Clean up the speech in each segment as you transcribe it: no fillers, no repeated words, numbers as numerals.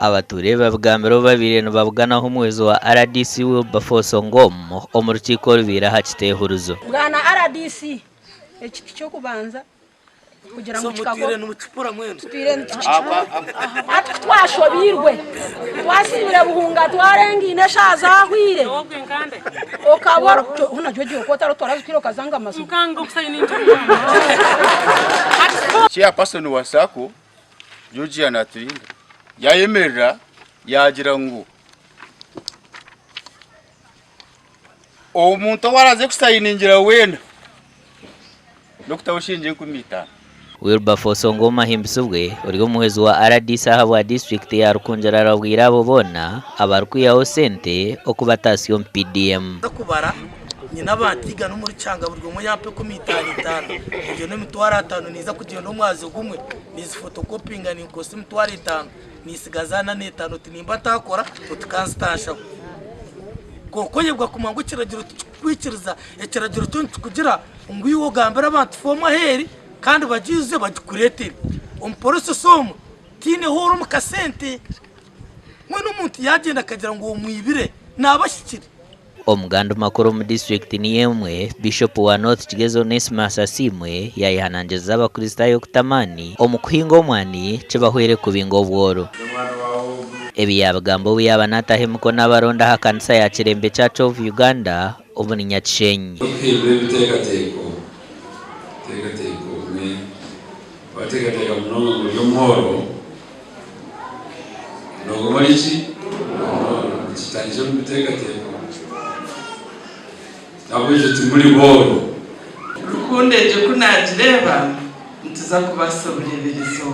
Abature babwambero babiri babuganaho umwezo wa RDC Wilberforce Ngomo mu rukiko rubira hakiteye huruzo bwana RDC iki cyo kubanza kugira ngo mutire n'umucipura mwene twashobirwe twasibire buhunga twarengine shazahwire okaboro unajoje ko tarotora zikiro kazanga amaso mukanga kusayini chairperson wa SACCO Georgia Naturinga yayemerera yagira ngo omuntu waraze kusayiningira wenda no kutabushinje kumita Wilberforce Ngoma himbisubwe uri umuhezi wa RDC wa district ya RUKUNGIRI arabwira abo bona abarukwiyaho sente okubataasya PDM kubara nyina batiga no muri cyanga buryo muyampe ku mitano ibyo no mitwara 5 niza kugira no mwazi gumwe nizi photocopying ni kosi mitwara 5 nisigazana ne 5 tinimba takora tukanstasha kokonyebwa kumangu kiragiro kwikiriza ekiragiro cyo kugira ngwiwo gambera abantu foma heri kandi bagize badukurete umporose somo tine horo mukasente mwe n'umuntu yagenda akagira ngo umwibire nabashyikire omuganda makuru mu district ni yemwe Bishop wa North Kigezo Onesmus Asimwe yayihanangeza abakristayo kutamani omukuhinga omwani cebahwere kubingo bworo ebiyabagambo byabanatahe muko nabaronda hakanisa ya Kirembe Church of Uganda obuni Nyakyishenyi bategatega mnono mu by'omworo nogomalichi kitanje mu bitegateko nabuje timuri boro rukundeje kunagireba ntuza kubasoberereza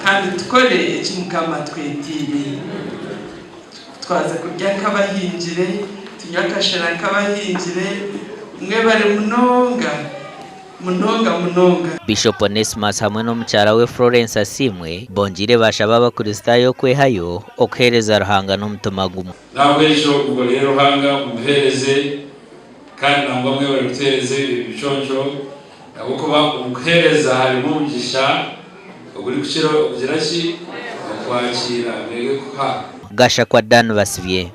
kandi tukore ekimukama twetire twaza kurya nk'abahingire tunyakashara nk'abahingire mwe bari munonga Bishop Onesmus hamwe n'omukyara we Florence Asimwe bonjire bashaba abakristayo kwehayo okuhereza Ruhanga n'omutumagumu nabwejo ubwo rero Ruhanga umuhereze kandi nangwa mwe bari gutereze ibiconjo abukuba umuhereza harimo umugisha uguri kuciro ugiraki kwakira mbege kuha Gasha kwa Dan Basivye.